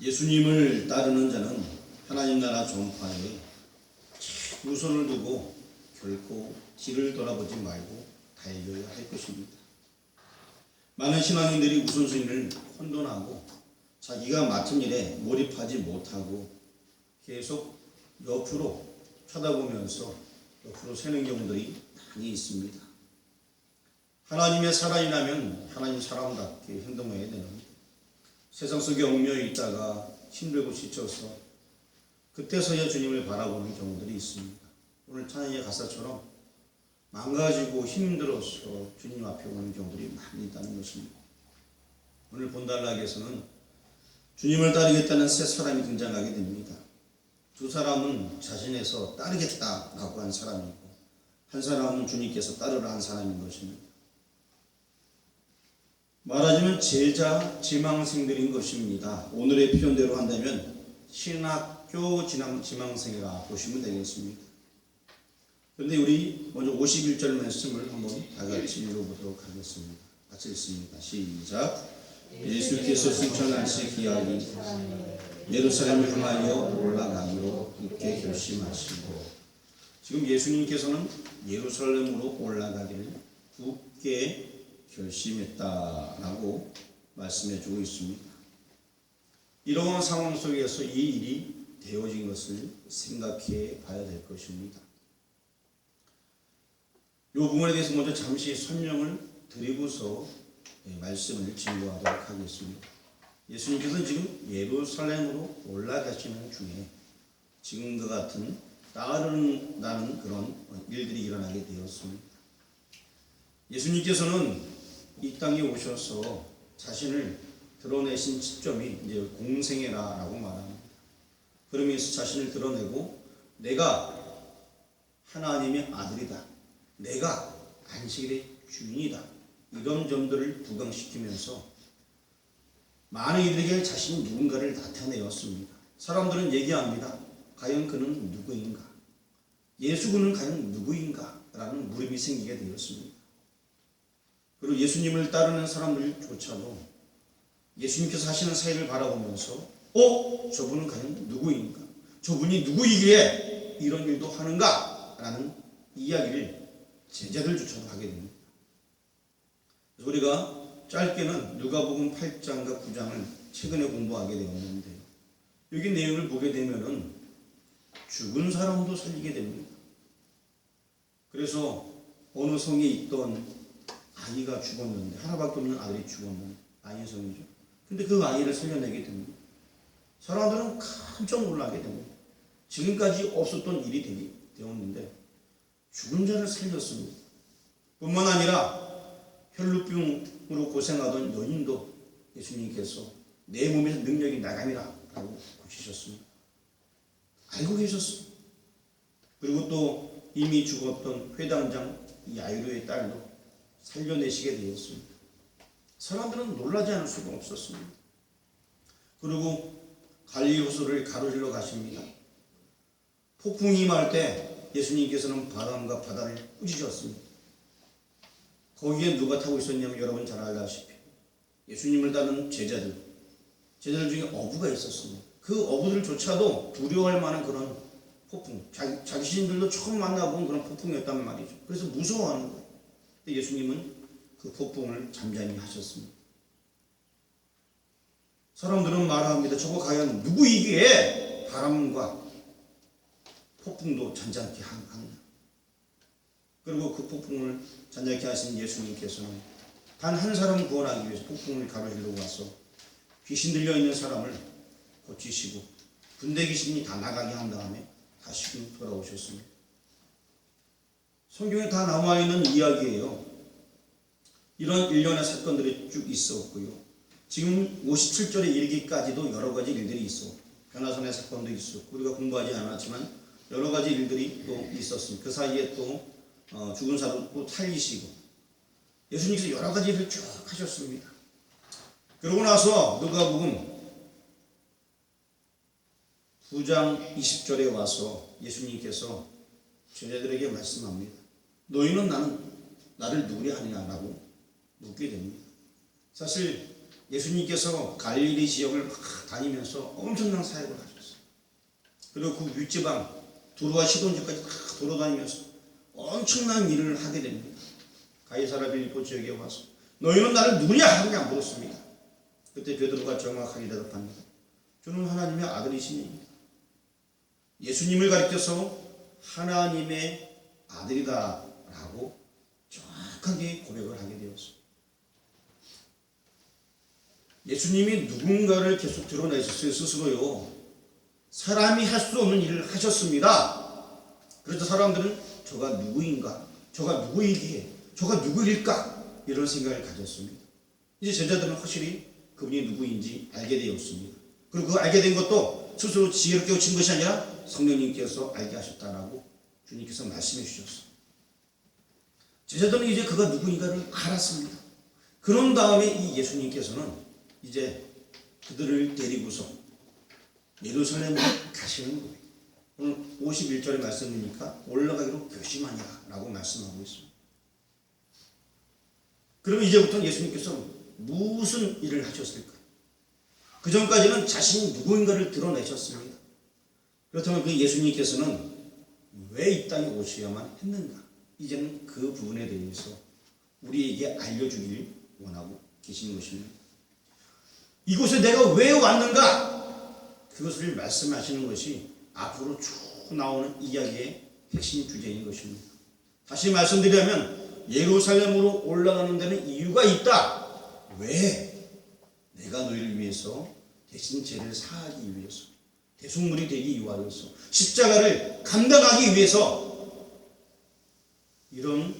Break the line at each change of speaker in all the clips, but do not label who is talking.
예수님을 따르는 자는 하나님 나라 전파에 우선을 두고 결코 뒤를 돌아보지 말고 달려야 할 것입니다. 많은 신앙인들이 우선순위를 혼돈하고 자기가 맡은 일에 몰입하지 못하고 계속 옆으로 쳐다보면서 옆으로 새는 경우들이 많이 있습니다. 하나님의 사람이라면 하나님 사람답게 행동해야 되는, 세상 속에 얽매여 있다가 힘들고 지쳐서 그때서야 주님을 바라보는 경우들이 있습니다. 오늘 찬양의 가사처럼 망가지고 힘들어서 주님 앞에 오는 경우들이 많이 있다는 것입니다. 오늘 본단락에서는 주님을 따르겠다는 세 사람이 등장하게 됩니다. 두 사람은 자신에서 따르겠다라고 한 사람이고, 한 사람은 주님께서 따르라 한 사람인 것입니다. 말하자면 제자 지망생들인 것입니다. 오늘의 표현대로 한다면 신학교 지망생이라 보시면 되겠습니다. 그런데 우리 먼저 51절 말씀을 한번 다 같이 읽어보도록 하겠습니다. 같이 읽습니다. 시작. 예수께서 승천하실 기약이 예루살렘을 향하여 올라가기로 굳게 결심하시고, 지금 예수님께서는 예루살렘으로 올라가기를 굳게 결심했다라고 말씀해 주고 있습니다. 이러한 상황 속에서 이 일이 되어진 것을 생각해 봐야 될 것입니다. 이 부분에 대해서 먼저 잠시 설명을 드리고서 말씀을 진행하도록 하겠습니다. 예수님께서는 지금 예루살렘으로 올라가시는 중에 지금과 같은 따른다는 그런 일들이 일어나게 되었습니다. 예수님께서는 이 땅에 오셔서 자신을 드러내신 시점이 이제 공생애라고 말합니다. 그러면서 자신을 드러내고 내가 하나님의 아들이다, 내가 안식일의 주인이다, 이런 점들을 부각시키면서 많은 이들에게 자신이 누군가를 나타내었습니다. 사람들은 얘기합니다. 과연 그는 누구인가? 예수 그는 과연 누구인가? 라는 물음이 생기게 되었습니다. 그리고 예수님을 따르는 사람들조차도 예수님께서 하시는 사역을 바라보면서 저분은 과연 누구인가? 저분이 누구이기에 이런 일도 하는가? 라는 이야기를 제자들조차도 하게 됩니다. 그래서 우리가 짧게는 누가복음 8장과 9장을 최근에 공부하게 되었는데요. 여기 내용을 보게 되면은 죽은 사람도 살리게 됩니다. 그래서 어느 성에 있던 아이가 죽었는데, 하나밖에 없는 아들이 죽었는데, 아이의 성이죠. 근데 그 아이를 살려내게 됩니다. 사람들은 깜짝 놀라게 됩니다. 지금까지 없었던 일이 되었는데 죽은 자를 살렸습니다. 뿐만 아니라 혈루병으로 고생하던 여인도 예수님께서 내 몸에서 능력이 나감이라 라고 고치셨습니다. 알고 계셨습니다. 그리고 또 이미 죽었던 회당장 야이로의 딸도 살려내시게 되었습니다. 사람들은 놀라지 않을 수가 없었습니다. 그리고 갈릴리 호수를 가로질러 가십니다. 폭풍이 임할 때 예수님께서는 바람과 바다를 꾸짖었습니다. 거기에 누가 타고 있었냐면 여러분 잘 알다시피 예수님을 따르는 제자들 중에 어부가 있었습니다. 그 어부들조차도 두려워할 만한 그런 폭풍, 자신들도 처음 만나본 그런 폭풍이었단 말이죠. 그래서 무서워하는 거예요. 근데 예수님은 그 폭풍을 잠잠히 하셨습니다. 사람들은 말합니다. 저거 과연 누구이기에 바람과 폭풍도 잔잔케 하느냐. 그리고 그 폭풍을 잔잔케 하신 예수님께서는 단 한 사람을 구원하기 위해서 폭풍을 가로질러 와서 귀신 들려있는 사람을 고치시고 군대 귀신이 다 나가게 한 다음에 다시 돌아오셨습니다. 성경에 다 나와있는 이야기예요. 이런 일련의 사건들이 쭉 있었고요. 지금 57절에 이르기까지도 여러 가지 일들이 있어. 변화선의 사건도 있었고 우리가 공부하지 않았지만 여러 가지 일들이 또 있었습니다. 그 사이에 또 죽은 사람 또 살리시고 예수님께서 여러 가지 일을 쭉 하셨습니다. 그러고 나서 누가복음 9장 20절에 와서 예수님께서 제자들에게 말씀합니다. 너희는 나를 누구냐 하느냐라고 묻게 됩니다. 사실 예수님께서 갈릴리 지역을 막 다니면서 엄청난 사역을 하셨어요. 그리고 그 윗지방 두루와 시돈지까지 다 돌아다니면서 엄청난 일을 하게 됩니다. 가이사라 빌립보 지역에 와서 너희는 나를 누구냐 하느냐 물었습니다. 그때 베드로가 정확하게 대답합니다. 주는 하나님의 아들이시니 예수님을 가리켜서 하나님의 아들이다라고 정확하게 고백을 하게 되었습니다. 예수님이 누군가를 계속 드러내셨어요. 스스로요. 사람이 할 수 없는 일을 하셨습니다. 그래서 사람들은 저가 누구인가? 저가 누구이기에? 저가 누구일까? 이런 생각을 가졌습니다. 이제 제자들은 확실히 그분이 누구인지 알게 되었습니다. 그리고 그 알게 된 것도 스스로 지혜롭게 오친 것이 아니라 성령님께서 알게 하셨다라고 주님께서 말씀해 주셨어요. 제자들은 이제 그가 누구인가를 알았습니다. 그런 다음에 이 예수님께서는 이제 그들을 데리고서 예루살렘으로 가시는 거예요. 오늘 51절의 말씀이니까 올라가기로 결심하냐 라고 말씀하고 있습니다. 그러면 이제부터는 예수님께서 무슨 일을 하셨을까? 그 전까지는 자신이 누구인가를 드러내셨습니다. 그렇다면 그 예수님께서는 왜 이 땅에 오셔야만 했는가? 이제는 그 부분에 대해서 우리에게 알려주길 원하고 계시는 것입니다. 이곳에 내가 왜 왔는가? 그것을 말씀하시는 것이 앞으로 쭉 나오는 이야기의 핵심 주제인 것입니다. 다시 말씀드리자면 예루살렘으로 올라가는 데는 이유가 있다. 왜? 내가 너희를 위해서 대신 죄를 사하기 위해서, 대속물이 되기 위하여서, 십자가를 감당하기 위해서, 이런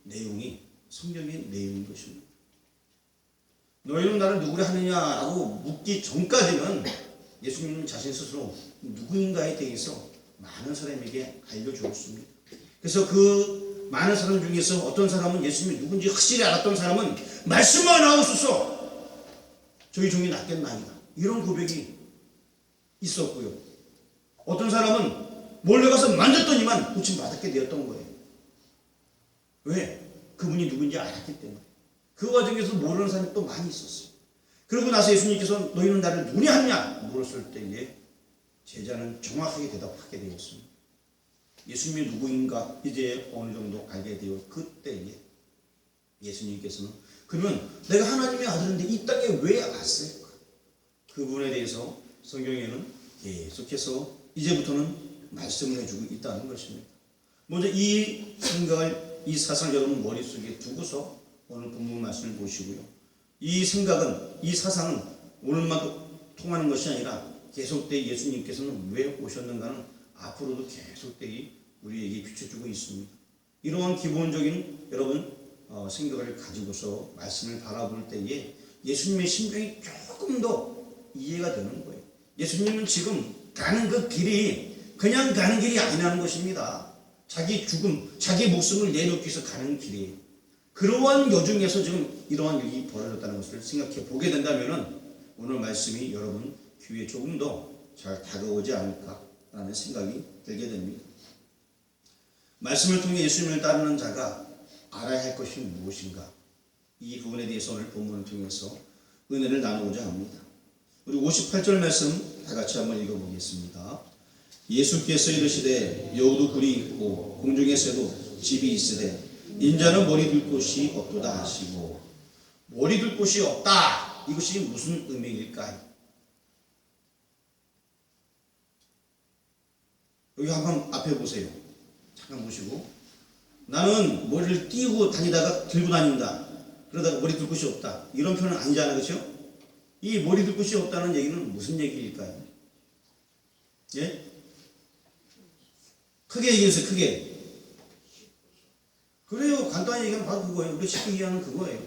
내용이 성경의 내용인 것입니다. 너희는 나를 누구라 하느냐라고 묻기 전까지는 예수님은 자신 스스로 누구인가에 대해서 많은 사람에게 알려주었습니다. 그래서 그 많은 사람 중에서 어떤 사람은 예수님이 누군지 확실히 알았던 사람은 말씀만 하옵소서 저희 종이 낫겠나이다, 이런 고백이 있었고요. 어떤 사람은 몰려가서 만졌더니만 고침받게 되었던 거예요. 왜? 그분이 누군지 알았기 때문에. 그 과정에서 모르는 사람이 또 많이 있었어요. 그러고 나서 예수님께서 너희는 나를 누구냐 하느냐 물었을 때에 제자는 정확하게 대답하게 되었습니다. 예수님이 누구인가 이제 어느 정도 알게 되어 그때에 예수님께서는 그러면 내가 하나님의 아들인데 이 땅에 왜 왔을까? 그 부분에 대해서 성경에는 계속해서 이제부터는 말씀을 해주고 있다는 것입니다. 먼저 이 생각을, 이 사상을 여러분 머릿속에 두고서 오늘 본문 말씀을 보시고요. 이 생각은, 이 사상은 오늘만 통하는 것이 아니라 계속되이 예수님께서는 왜 오셨는가는 앞으로도 계속되이 우리에게 비춰주고 있습니다. 이러한 기본적인 여러분 생각을 가지고서 말씀을 바라볼 때에 예수님의 심정이 조금 더 이해가 되는 거예요. 예수님은 지금 가는 그 길이 그냥 가는 길이 아니라는 것입니다. 자기 죽음, 자기 목숨을 내놓기 위해서 가는 길이에요. 그러한 여중에서 지금 이러한 일이 벌어졌다는 것을 생각해 보게 된다면 오늘 말씀이 여러분 귀에 조금 더 잘 다가오지 않을까라는 생각이 들게 됩니다. 말씀을 통해 예수님을 따르는 자가 알아야 할 것이 무엇인가? 이 부분에 대해서 오늘 본문을 통해서 은혜를 나누고자 합니다. 우리 58절 말씀 다 같이 한번 읽어보겠습니다. 예수께서 이르시되 여우도 굴이 있고 공중의 새도 집이 있으되 인자는 머리 둘 곳이 없도다 하시고, 머리 둘 곳이 없다, 이것이 무슨 의미일까요? 여기 한번 앞에 보세요. 잠깐 보시고, 나는 머리를 띄고 다니다가 들고 다닌다, 그러다가 머리 둘 곳이 없다, 이런 표현은 아니잖아요, 그렇죠? 이 머리 둘 곳이 없다는 얘기는 무슨 얘기일까요? 예? 크게 얘기해서 크게. 그래요. 간단히 얘기하면 바로 그거예요. 우리 쉽게 이해하는 그거예요.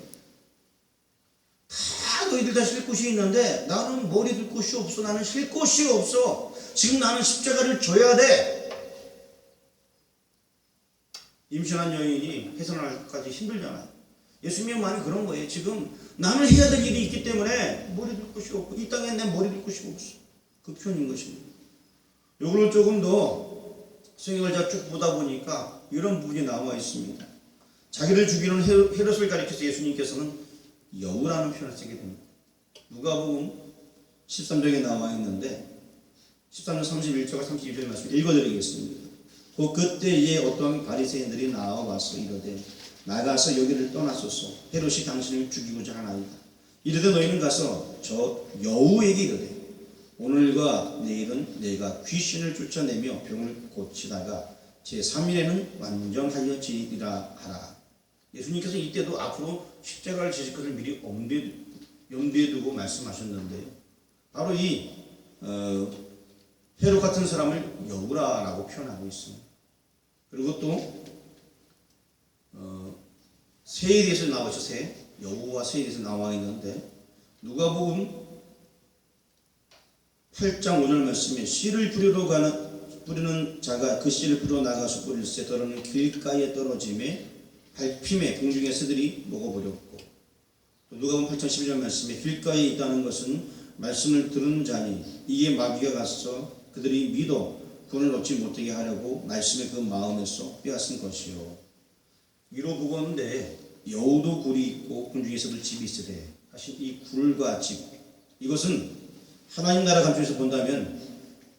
다 너희들 다 쉴 곳이 있는데 나는 머리 둘 곳이 없어. 나는 쉴 곳이 없어. 지금 나는 십자가를 져야 돼. 임신한 여인이 해산할까지 힘들잖아요. 예수님의 마음이 그런 거예요. 지금 나는 해야 될 일이 있기 때문에 머리 둘 곳이 없고 이 땅에 내 머리 둘 곳이 없어. 그 표현인 것입니다. 요걸 조금 더 성경을 잘 쭉 보다 보니까 이런 부분이 나와 있습니다. 자기를 죽이는 헤롯을 가리켜서 예수님께서는 여우라는 표현을 쓰게 됩니다. 누가복음 13장에 나와 있는데 13장 31절과 32절 말씀 읽어드리겠습니다. 그때에 어떤 바리새인들이 나와와서 이르되 나가서 여기를 떠나소서 헤롯이 당신을 죽이고자 하나이다. 이르되 너희는 가서 저 여우에게 이르되 오늘과 내일은 내가 귀신을 쫓아내며 병을 고치다가 제3일에는 완전하여 지리라 하라. 예수님께서 이때도 앞으로 십자가를 지실 것을 미리 염두에 두고 말씀하셨는데요. 바로 이 헤롯 같은 사람을 여우라라고 표현하고 있습니다. 그리고 또 새에 대해서 나오죠. 새, 여우와 새에 대해서 나와 있는데 누가복음 8장 5절 말씀에 씨를 뿌리는 자가 그 씨를 뿌려 나가서 뿌릴새 더러는 길가에 떨어짐에 밟힘에 공중의 새들이 먹어버렸고, 누가복음 8장 12절 말씀에 길가에 있다는 것은 말씀을 들은 자니 이에 마귀가 가서 그들이 믿어 구원을 얻지 못하게 하려고 말씀의 그 마음에서 빼앗은 것이요. 이로 보건대 여우도 굴이 있고 공중에서도 집이 있으되 하신 이 굴과 집, 이것은 하나님 나라 관점에서 본다면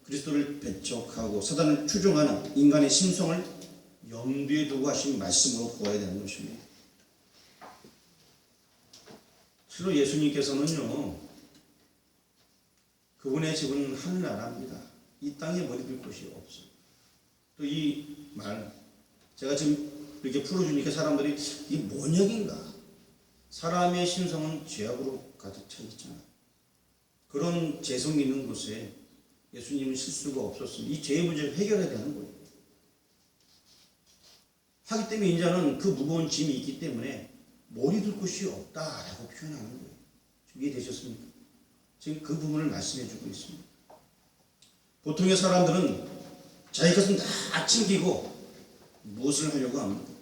그리스도를 배척하고 사단을 추종하는 인간의 심성을 염두에 두고 하신 말씀으로 보아야 되는 것입니다. 실로 예수님께서는요, 그분의 집은 하늘나라입니다. 이 땅에 머리둘 곳이 없어요. 또 이 말 제가 지금 이렇게 풀어주니까 사람들이 이게 뭔 얘기인가? 사람의 심성은 죄악으로 가득 차 있잖아요. 그런 죄성이 있는 곳에 예수님은 실수가 없었으면 이 죄의 문제를 해결해야 되는 거예요. 하기 때문에 인자는 그 무거운 짐이 있기 때문에 머리둘 곳이 없다라고 표현하는 거예요. 이해되셨습니까? 지금 그 부분을 말씀해 주고 있습니다. 보통의 사람들은 자기 것은 다 챙기고 무엇을 하려고 합니다.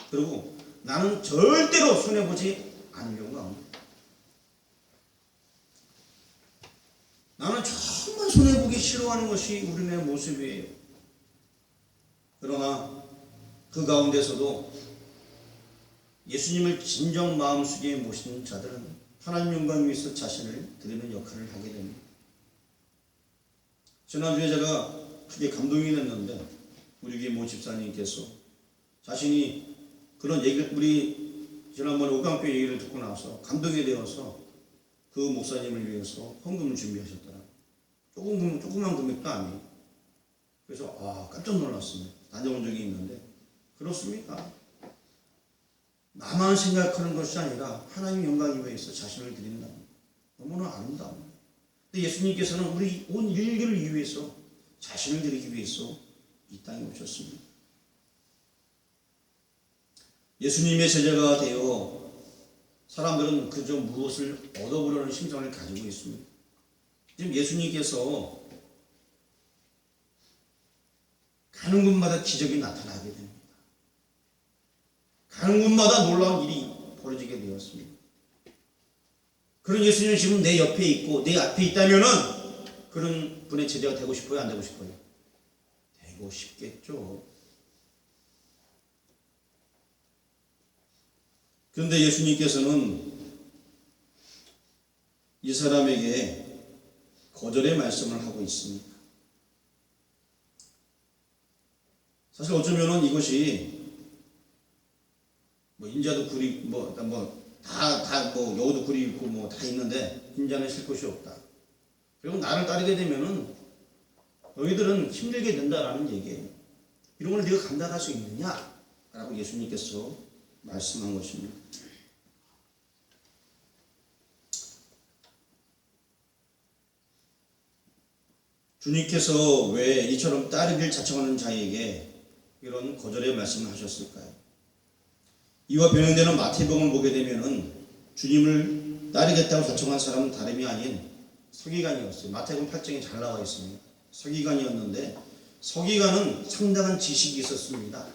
그리고 나는 절대로 손해보지 않으려고 합니다. 나는 정말 손해보기 싫어하는 것이 우리의 모습이에요. 그러나 그 가운데서도 예수님을 진정 마음속에 모시는 자들은 하나님 영광 위해서 자신을 드리는 역할을 하게 됩니다. 지난주에 제가 크게 감동이 됐는데 우리 교회 모 집사님께서 자신이 그런 얘기를, 우리 지난번에 오강교회 얘기를 듣고 나서 감동이 되어서 그 목사님을 위해서 헌금을 준비하셨더라고요. 조그만 금액도 아니에요. 그래서 깜짝 놀랐습니다. 다녀온 적이 있는데 그렇습니까? 나만 생각하는 것이 아니라 하나님 영광을 위해서 자신을 드린다. 너무나 아름다운. 근데 예수님께서는 우리 온 인류를 위해서 자신을 드리기 위해서 이 땅에 오셨습니다. 예수님의 제자가 되어 사람들은 그저 무엇을 얻어보려는 심정을 가지고 있습니다. 지금 예수님께서 가는 곳마다 기적이 나타나게 됩니다. 가는 곳마다 놀라운 일이 벌어지게 되었습니다. 그런 예수님은 지금 내 옆에 있고 내 앞에 있다면은 그런 분의 제자가 되고 싶어요? 안 되고 싶어요? 되고 싶겠죠. 그런데 예수님께서는 이 사람에게 거절의 말씀을 하고 있습니다. 사실 어쩌면은 이것이 인자도 굴이 여우도 굴이 있고 다 있는데 인자는 쉴 곳이 없다. 그리고 나를 따르게 되면은 너희들은 힘들게 된다라는 얘기예요. 이런 걸 네가 감당할 수 있느냐라고 예수님께서 말씀한 것입니다. 주님께서 왜 이처럼 따르기를 자청하는 자에게 이런 거절의 말씀을 하셨을까요? 이와 변형되는 마태복음을 보게 되면은 주님을 따르겠다고 자청한 사람은 다름이 아닌 서기관이었어요. 마태복음 8장에 잘 나와 있습니다. 서기관이었는데 서기관은 상당한 지식이 있었습니다.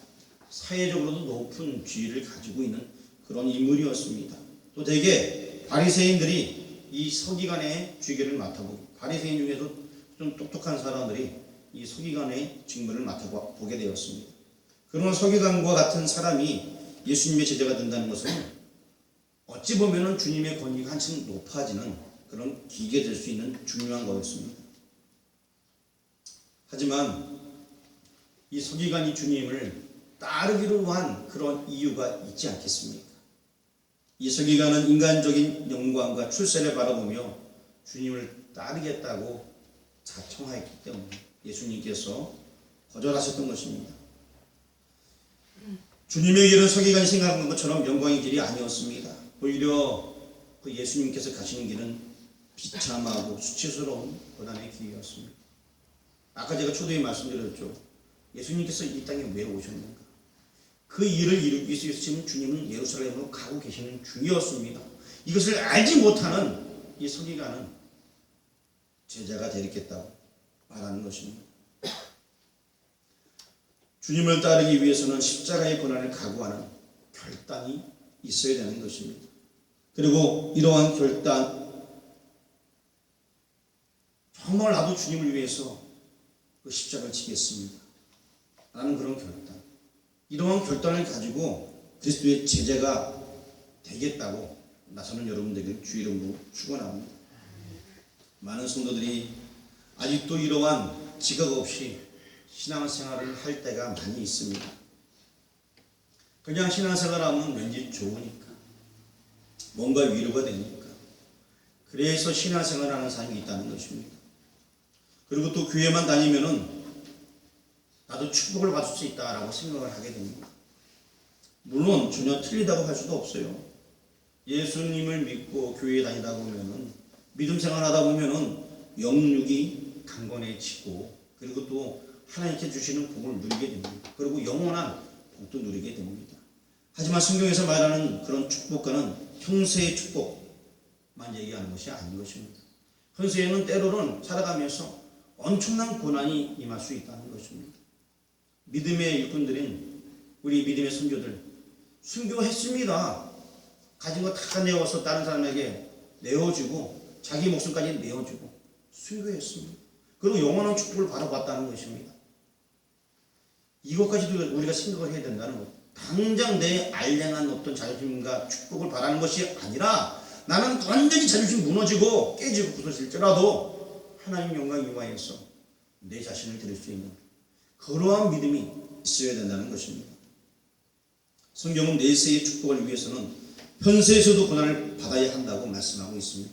사회적으로도 높은 지위를 가지고 있는 그런 인물이었습니다. 또 대개 바리새인들이 이 서기관의 주기를 맡아보고 바리새인 중에도 좀 똑똑한 사람들이 이 서기관의 직무를 맡아보게 되었습니다. 그러나 서기관과 같은 사람이 예수님의 제자가 된다는 것은 어찌 보면 주님의 권위가 한층 높아지는 그런 기계 될 수 있는 중요한 거였습니다. 하지만 이 서기관이 주님을 따르기로 한 그런 이유가 있지 않겠습니까? 이 서기관은 인간적인 영광과 출세를 바라보며 주님을 따르겠다고 자청하였기 때문에 예수님께서 거절하셨던 것입니다. 주님에게는 서기관이 생각한 것처럼 영광의 길이 아니었습니다. 오히려 그 예수님께서 가시는 길은 비참하고 수치스러운 고난의 길이었습니다. 아까 제가 초대에 말씀드렸죠. 예수님께서 이 땅에 왜 오셨는가? 그 일을 이루기 위해서 지금 주님은 예루살렘으로 가고 계시는 중이었습니다. 이것을 알지 못하는 이 서기관은 제자가 되겠다고 말하는 것입니다. 주님을 따르기 위해서는 십자가의 고난을 각오하는 결단이 있어야 되는 것입니다. 그리고 이러한 결단, 정말 나도 주님을 위해서 그 십자가를 지겠습니다 라는 그런 결단, 이러한 결단을 가지고 그리스도의 제자가 되겠다고 나서는 여러분들에게 주 이름으로 축원합니다. 많은 성도들이 아직도 이러한 지각 없이 신앙생활을 할 때가 많이 있습니다. 그냥 신앙생활하면 왠지 좋으니까, 뭔가 위로가 되니까, 그래서 신앙생활하는 사람이 있다는 것입니다. 그리고 또 교회만 다니면은 나도 축복을 받을 수 있다라고 생각을 하게 됩니다. 물론 전혀 틀리다고 할 수도 없어요. 예수님을 믿고 교회에 다니다 보면은, 믿음 생활하다 보면은 영육이 강건해지고, 그리고 또 하나님께 주시는 복을 누리게 됩니다. 그리고 영원한 복도 누리게 됩니다. 하지만 성경에서 말하는 그런 축복과는 현세의 축복만 얘기하는 것이 아닌 것입니다. 현세에는 때로는 살아가면서 엄청난 고난이 임할 수 있다는 것입니다. 믿음의 일꾼들인 우리 믿음의 선조들 순교했습니다. 가진 거 다 내어서 다른 사람에게 내어주고 자기 목숨까지 내어주고 순교했습니다. 그리고 영원한 축복을 받아봤다는 것입니다. 이것까지도 우리가 생각을 해야 된다는 것. 당장 내 알량한 어떤 자존심과 축복을 바라는 것이 아니라 나는 완전히 자존심 무너지고 깨지고 부서질지라도 하나님 영광 이하에서 내 자신을 드릴 수 있는 그러한 믿음이 있어야 된다는 것입니다. 성경은 내세의 축복을 위해서는 현세에서도 고난을 받아야 한다고 말씀하고 있습니다.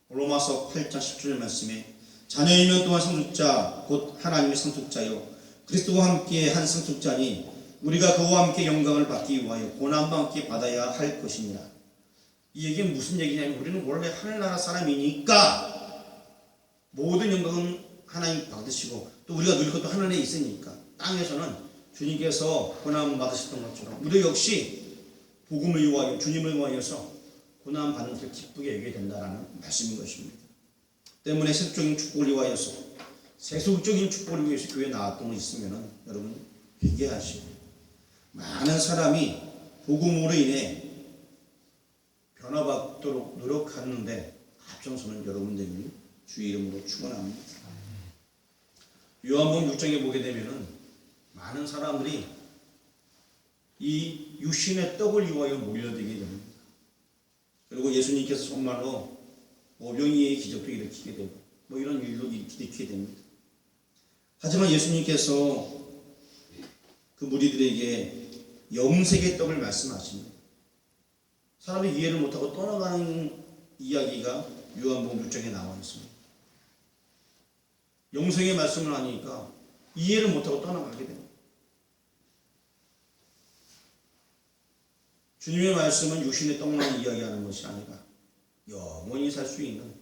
로마서 8장 10절 말씀에 자녀이면 또한 상속자 곧 하나님의 상속자요 그리스도와 함께 한 상속자니 우리가 그와 함께 영광을 받기 위하여 고난과 함께 받아야 할 것이니라. 이 얘기는 무슨 얘기냐면 우리는 원래 하늘나라 사람이니까 모든 영광은 하나님 받으시고 또 우리가 누릴 것도 하늘에 있으니까 땅에서는 주님께서 고난 받으셨던 것처럼 우리 역시 복음을 위하여 주님을 위하여서 고난 받는 것을 기쁘게 여겨야 된다는 말씀인 것입니다. 때문에 세속적인 축복을 위하여서 세속적인 축복을 위해서 교회에 나왔던 거 있으면 여러분 회개하시고 많은 사람이 복음으로 인해 변화받도록 노력하는데 앞장서는 여러분들이 주의 이름으로 축원합니다. 요한복음 6장에 보게 되면은 많은 사람들이 이 육신의 떡을 위하여 몰려들게 됩니다. 그리고 예수님께서 정말로 오병이의 기적도 일으키게 되고 뭐 이런 일도 일으키게 됩니다. 하지만 예수님께서 그 무리들에게 영생의 떡을 말씀하십니다. 사람이 이해를 못하고 떠나가는 이야기가 요한복음 6장에 나와 있습니다. 영생의 말씀을 하니까 이해를 못하고 떠나가게 됩니다. 주님의 말씀은 육신의 떡만 이야기하는 것이 아니라 영원히 살 수 있는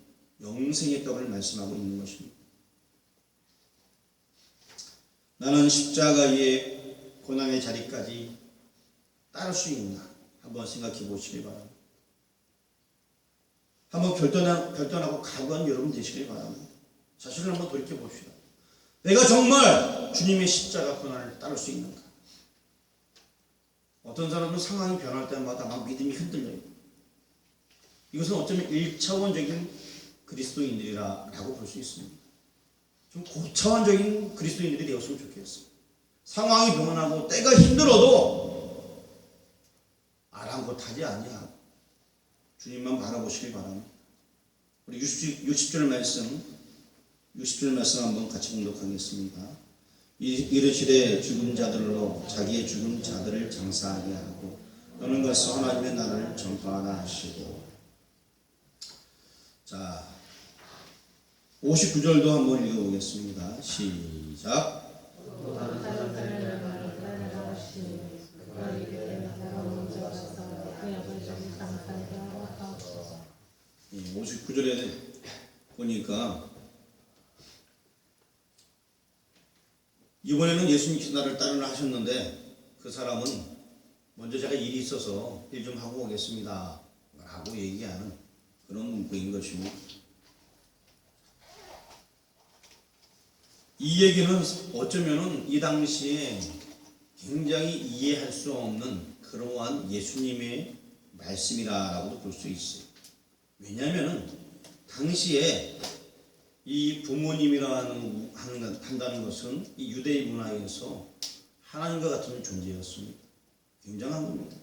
영생의 떡을 말씀하고 있는 것입니다. 나는 십자가의 고난의 자리까지 따를 수 있나 한번 생각해 보시기 바랍니다. 한번 결단하고 각오한 여러분 되시길 바랍니다. 자신을 한번 돌이켜 봅시다. 내가 정말 주님의 십자가 고난을 따를 수 있는가? 어떤 사람은 상황이 변할 때마다 막 믿음이 흔들려요. 이것은 어쩌면 1차원적인 그리스도인들이라고 볼 수 있습니다. 좀 고차원적인 그리스도인들이 되었으면 좋겠어요. 상황이 변하고 때가 힘들어도 아랑곳하지 아니하고 주님만 바라보시길 바랍니다. 우리 60절 말씀 60절 말씀 한번 같이 공독하겠습니다. 이르시되 죽은 자들로 자기의 죽은 자들을 장사하게 하고 너는 가서 하나님의 나라를 전파하라 하시고. 자, 59절도 한번 읽어보겠습니다. 시작. 59절에 보니까 이번에는 예수님께서 나를 따르라 하셨는데 그 사람은 먼저 제가 일이 있어서 일 좀 하고 오겠습니다 라고 얘기하는 그런 문구인 것이고, 이 얘기는 어쩌면은 이 당시에 굉장히 이해할 수 없는 그러한 예수님의 말씀이라고도 볼 수 있어요. 왜냐하면 당시에 이 부모님이라는 한다는 것은 이 유대의 문화에서 하나님과 같은 존재였습니다. 굉장한 겁니다.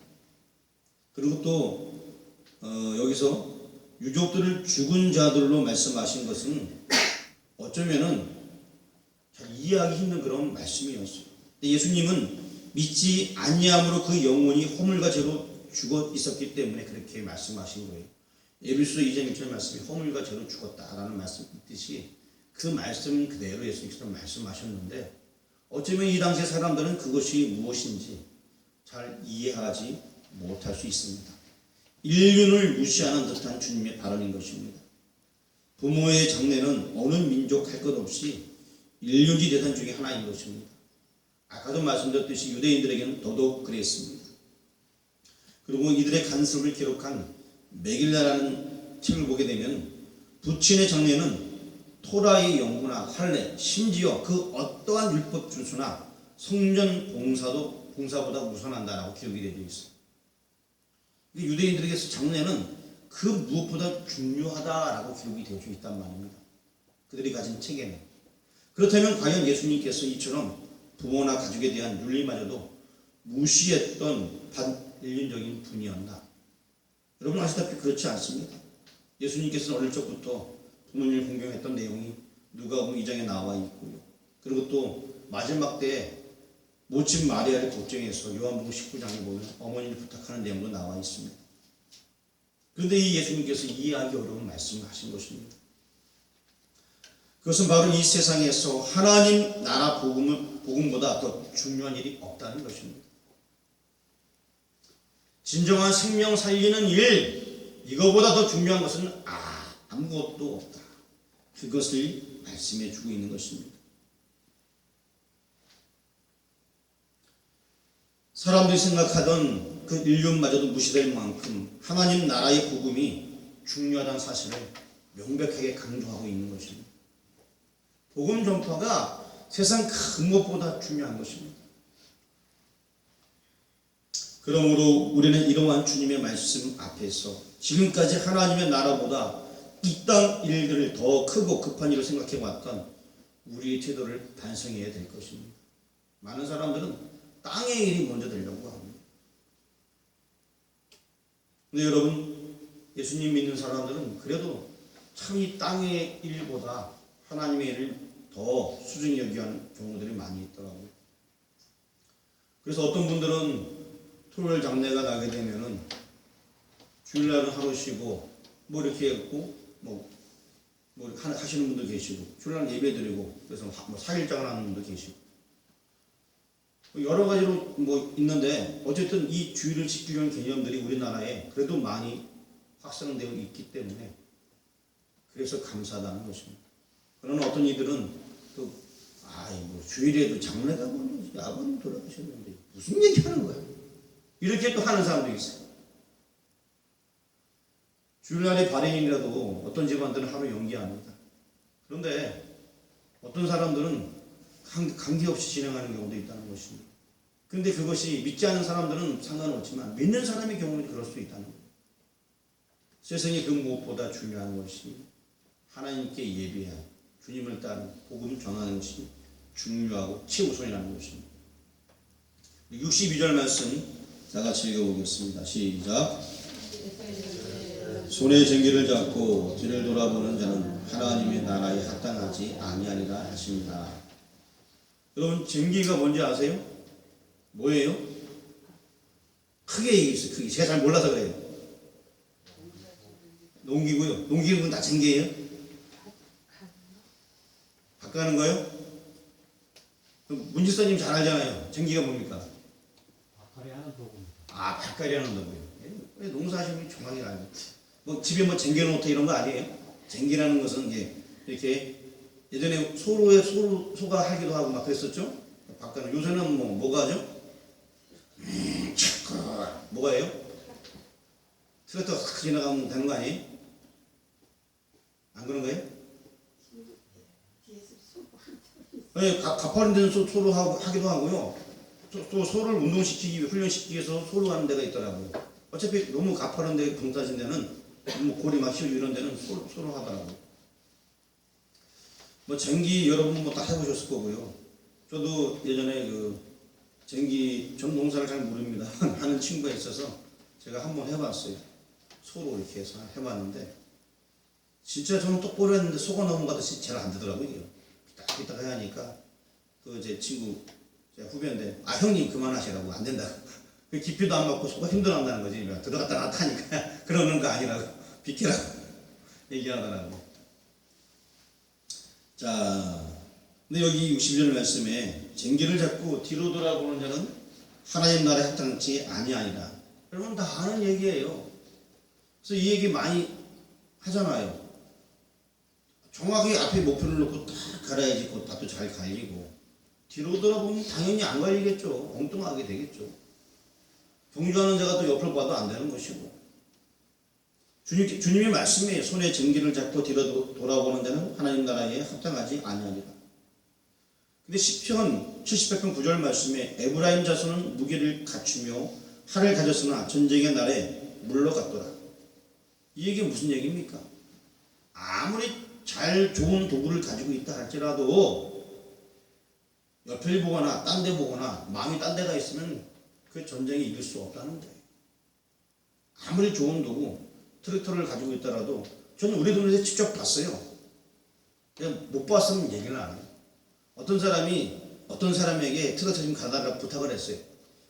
그리고 또 여기서 유족들을 죽은 자들로 말씀하신 것은 어쩌면은 잘 이해하기 힘든 그런 말씀이었어요. 예수님은 믿지 아니함으로 그 영혼이 허물과 죄로 죽어 있었기 때문에 그렇게 말씀하신 거예요. 에베소서 2장 1절 말씀이 허물과 죄로 죽었다라는 말씀 있듯이 그 말씀 그대로 예수님께서 말씀하셨는데, 어쩌면 이 당시 사람들은 그것이 무엇인지 잘 이해하지 못할 수 있습니다. 인륜을 무시하는 듯한 주님의 발언인 것입니다. 부모의 장례는 어느 민족 할 것 없이 일륜지 대상 중에 하나인 것입니다. 아까도 말씀드렸듯이 유대인들에게는 더더욱 그랬습니다. 그리고 이들의 간섭을 기록한 메길라라는 책을 보게 되면 부친의 장례는 토라의 연구나 할례, 심지어 그 어떠한 율법 준수나 성전 봉사보다 우선한다라고 기록이 되어 있어요. 유대인들에게서 장례는 그 무엇보다 중요하다라고 기록이 되어 있단 말입니다. 그들이 가진 체계는. 그렇다면 과연 예수님께서 이처럼 부모나 가족에 대한 윤리마저도 무시했던 반인륜적인 분이었나? 여러분 아시다시피 그렇지 않습니다. 예수님께서는 어릴 적부터 부모님을 공경했던 내용이 누가복음 2장에 나와 있고요. 그리고 또 마지막 때에 모친 마리아를 걱정해서 요한복음 19장에 보면 어머니를 부탁하는 내용도 나와 있습니다. 그런데 이 예수님께서 이해하기 어려운 말씀을 하신 것입니다. 그것은 바로 이 세상에서 하나님 나라 복음보다 더 중요한 일이 없다는 것입니다. 진정한 생명 살리는 일, 이거보다 더 중요한 것은 아무것도 없다. 그것을 말씀해 주고 있는 것입니다. 사람들이 생각하던 그 인륜마저도 무시될 만큼 하나님 나라의 복음이 중요하다는 사실을 명백하게 강조하고 있는 것입니다. 복음 전파가 세상 큰 것보다 중요한 것입니다. 그러므로 우리는 이러한 주님의 말씀 앞에서 지금까지 하나님의 나라보다 이 땅 일들을 더 크고 급한 일로 생각해왔던 우리의 태도를 반성해야 될 것입니다. 많은 사람들은 땅의 일이 먼저 되려고 합니다. 근데 여러분, 예수님 믿는 사람들은 그래도 참 이 땅의 일보다 하나님의 일을 더 소중히 여기는 경우들이 많이 있더라고요. 그래서 어떤 분들은 토요일 장례가 나게 되면은 주일날은 하루 쉬고 뭐 이렇게 했고 뭐 하시는 분도 계시고, 주일날 예배 드리고 그래서 뭐 4일장을 하는 분도 계시고 여러 가지로 뭐 있는데, 어쨌든 이 주일을 지키려는 개념들이 우리나라에 그래도 많이 확산되어 있기 때문에 그래서 감사하다는 것입니다. 그러나 어떤 이들은 또 뭐 주일에도 장례가 뭐 아버님 돌아가셨는데 무슨 얘기하는 거야? 이렇게 또 하는 사람도 있어요. 주일날의 발행이라도 어떤 집안들은 하루 연기합니다. 그런데 어떤 사람들은 관계없이 진행하는 경우도 있다는 것입니다. 그런데 그것이 믿지 않는 사람들은 상관없지만 믿는 사람의 경우는 그럴 수 있다는 거예요. 세상에 그 무엇보다 중요한 것이 하나님께 예배한 주님을 따르는 복음 전하는 것이 중요하고 최우선이라는 것입니다. 62절 말씀 다 같이 읽어보겠습니다. 시작. 손에 쟁기를 잡고 뒤를 돌아보는 자는 하나님의 나라에 합당하지 아니하리라 하십니다. 여러분, 쟁기가 뭔지 아세요? 뭐예요? 크게 얘기했어요. 크게. 제가 잘 몰라서 그래요. 농기고요. 농기는 다 쟁기예요? 바꾸는 거요? 문지사님 잘 알잖아요. 쟁기가 뭡니까?
박하리하는 도구입니다.
아, 밭갈이 하는 거고요. 농사하시면 정확히 알고. 뭐 집에 뭐 쟁겨놓고 이런 거 아니에요? 쟁기라는 것은 이렇게 예전에 소가 하기도 하고 막 그랬었죠? 바꿔는 요새는 뭐가 하죠? 뭐가예요? 트랙터가 싹 지나가면 되는 거 아니에요? 안 그런 거예요? 네, 가파른 데는 소로 하기도 하고요. 또 소를 운동시키기 위해 훈련시키기 위해서 소로 하는 데가 있더라고요. 어차피 너무 가파른 데 경사진 데는 뭐 고리 막 씌우고 이런 데는 소로 하더라고요. 뭐 쟁기 여러분 뭐 다 해보셨을 거고요. 저도 예전에 쟁기 전 농사를 잘 모릅니다. 하는 친구가 있어서 제가 한번 해봤어요. 소로 이렇게 해서 해봤는데 진짜 저는 똑바로 했는데 소가 넘어가듯이 잘 안 되더라고요. 삐딱삐딱 해야 하니까 제 친구 제 후배인데 형님 그만하시라고 안 된다고. 깊이도 안 맞고 소가 힘들어한다는 거지. 들어갔다 나왔다 하니까 그러는 거 아니라고 비키라고 얘기하더라고. 자, 근데 여기 62절 말씀에 쟁기를 잡고 뒤로 돌아보는 자는 하나님 나라에 합당치 아니하니라. 여러분 다 아는 얘기예요. 그래서 이 얘기 많이 하잖아요. 정확히 앞에 목표를 놓고 딱 갈아야지 그 밭도 잘 갈리고 뒤로 돌아보면 당연히 안 갈리겠죠. 엉뚱하게 되겠죠. 경주하는 자가 또 옆을 봐도 안 되는 것이고 주님의 말씀이에요. 손에 쟁기를 잡고 뒤로 돌아보는 자는 하나님 나라에 합당하지 아니하리라. 근데 시편 78편 9절 말씀에 에브라임 자손은 무기를 갖추며 활을 가졌으나 전쟁의 날에 물러갔더라. 이 얘기가 무슨 얘기입니까? 아무리 잘 좋은 도구를 가지고 있다 할지라도 옆을 보거나 딴 데 보거나 마음이 딴 데가 있으면 그 전쟁에 이길 수 없다는 거예요. 아무리 좋은 도구 트랙터를 가지고 있더라도 저는 우리 동네에서 직접 봤어요. 그냥 못 봤으면 얘기를 안 해요. 어떤 사람이 어떤 사람에게 트랙터 좀 가달라고 부탁을 했어요.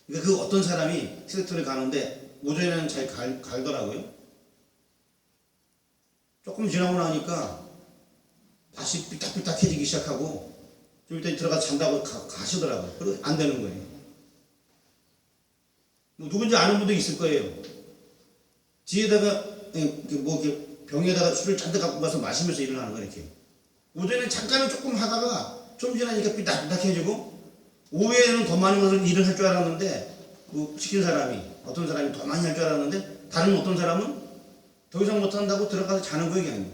그러니까 그 어떤 사람이 트랙터를 가는데 오전에는 잘 갈더라고요. 조금 지나고 나니까 다시 삐딱삐딱해지기 시작하고 좀 이따 들어가서 잔다고 가시더라고요. 그리고 안 되는 거예요. 뭐 누군지 아는 분도 있을 거예요. 뒤에다가 병에다가 술을 잔뜩 갖고 가서 마시면서 일을 하는 거예요. 이렇게 오전에 잠깐은 조금 하다가 좀 지나니까 삐딱삐딱해지고 오후에는 더 많이 와서 일을 할 줄 알았는데 시킨 사람이 어떤 사람이 더 많이 할 줄 알았는데 다른 어떤 사람은 더 이상 못한다고 들어가서 자는 거예요. 그냥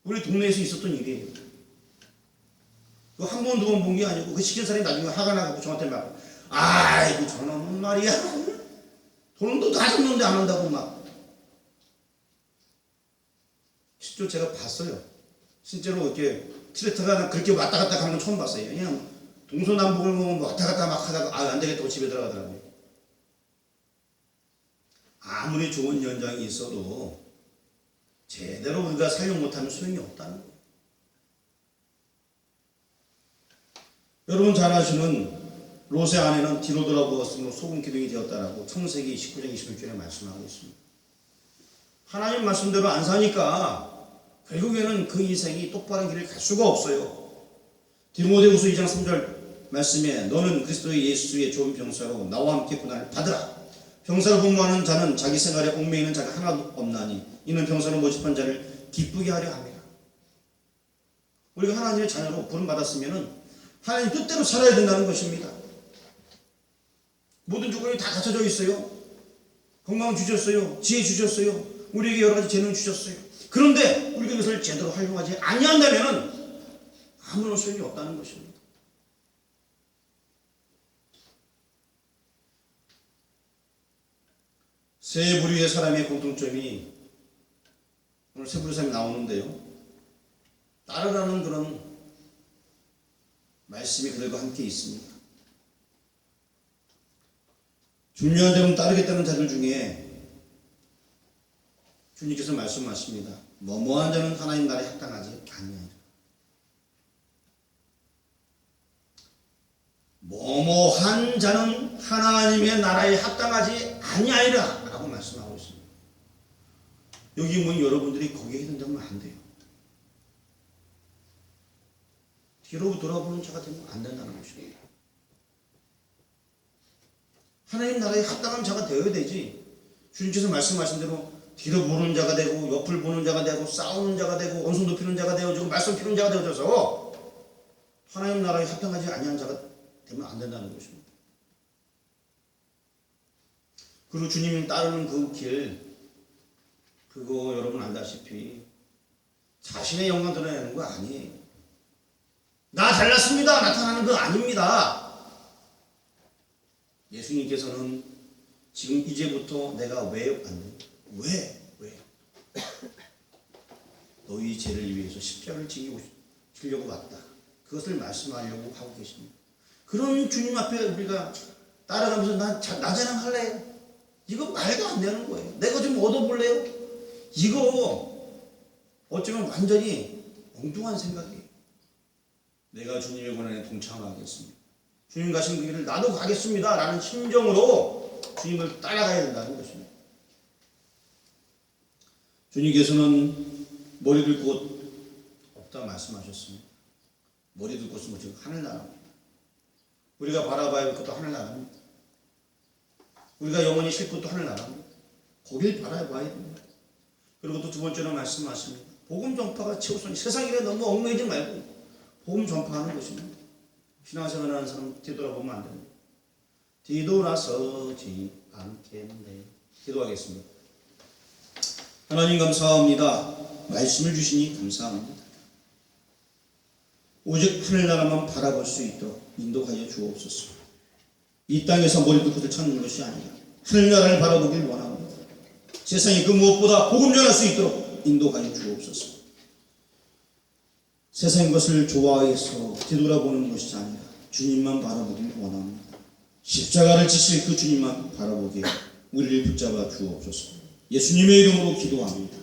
우리 동네에서 있었던 일이에요. 한 번, 두 번 본 게 아니고 그 시킨 사람이 나중에 화가 나고 저한테 막 아이고 저놈은 말이야 돈도 다 줬는데 안 한다고 막. 실제로 제가 봤어요. 실제로 이렇게 트랙터가 그렇게 왔다 갔다 가는 건 처음 봤어요. 그냥 동서남북을 보면 왔다 갔다 막 하다가 안 되겠다고 집에 들어가더라고요. 아무리 좋은 연장이 있어도 제대로 우리가 사용 못하면 소용이 없다는 거예요. 여러분 잘 아시는 롯의 아내는 뒤로 돌아보았으므로 소금 기둥이 되었다라고 창세기 19장 21절에 말씀하고 있습니다. 하나님 말씀대로 안 사니까 결국에는 그 인생이 똑바른 길을 갈 수가 없어요. 디모데후서 2장 3절 말씀에 너는 그리스도의 예수의 좋은 병사로 나와 함께 고난을 받으라. 병사를 복무하는 자는 자기 생활에 얽매이는 자가 하나도 없나니 이는 병사로 모집한 자를 기쁘게 하려 합니다. 우리가 하나님의 자녀로 부름받았으면 하나님 뜻대로 살아야 된다는 것입니다. 모든 조건이 다 갖춰져 있어요. 건강 주셨어요. 지혜 주셨어요. 우리에게 여러 가지 재능 주셨어요. 그런데 우리가 그것을 제대로 활용하지 아니한다면 아무런 소용이 없다는 것입니다. 세 부류의 사람의 공통점이 오늘 세 부류의 사람이 나오는데요. 따르라는 그런 말씀이 그들과 함께 있습니다. 중요한 점은 따르겠다는 자들 중에 주님께서 말씀하십니다. 뭐뭐한 자는 하나님 나라에 합당하지 아니하리라. 뭐뭐한 자는 하나님의 나라에 합당하지 아니하리라 라고 말씀하고 있습니다. 여기 뭐 여러분들이 거기에 해당되면 안 돼요. 뒤로 돌아보는 자가 되면 안 된다는 것입니다. 하나님 나라에 합당한 자가 되어야 되지. 주님께서 말씀하신 대로 뒤로 보는 자가 되고 옆을 보는 자가 되고 싸우는 자가 되고 언성 높이는 자가 되어지고 말씀 피우는 자가 되어져서 하나님 나라에 합당하지 아니한 자가 되면 안 된다는 것입니다. 그리고 주님 따르는 그 길, 그거 여러분 알다시피 자신의 영광 드러내는 거 아니에요. 나 잘났습니다 나타나는 거 아닙니다. 예수님께서는 지금 이제부터 내가 왜 안 돼? 왜? 너희 죄를 위해서 십자가를 지려고 왔다. 그것을 말씀하려고 하고 계십니다. 그런 주님 앞에 우리가 따라가면서 나 자랑할래? 이거 말도 안 되는 거예요. 내가 좀 얻어볼래요? 이거 어쩌면 완전히 엉뚱한 생각이에요. 내가 주님의 고난에 동참하겠습니다. 주님 가신 그 길을 나도 가겠습니다 라는 심정으로 주님을 따라가야 된다는 것입니다. 주님께서는 머리 들 곳 없다 말씀하셨습니다. 머리 들 곳은 지금 하늘나라입니다. 우리가 바라봐야 할 것도 하늘나라입니다. 우리가 영원히 쉴 것도 하늘나라입니다. 거길 바라봐야 됩니다. 그리고 또 두 번째로 말씀하십니다. 복음 전파가 최우선. 세상 일에 너무 얽매이지 말고 복음 전파하는 것입니다. 신앙생활하는 사람 뒤돌아보면 안 됩니다. 뒤돌아서지 않겠네. 기도하겠습니다. 하나님 감사합니다. 말씀을 주시니 감사합니다. 오직 하늘나라만 바라볼 수 있도록 인도하여 주옵소서. 이 땅에서 머리 둘 곳을 찾는 것이 아니라 하늘나라를 바라보길 원합니다. 세상에 그 무엇보다 복음 전할 수 있도록 인도하여 주옵소서. 세상 것을 좋아해서 뒤돌아보는 것이 아니라 주님만 바라보길 원합니다. 십자가를 지실 그 주님만 바라보게 우리를 붙잡아 주옵소서. 예수님의 이름으로 기도합니다.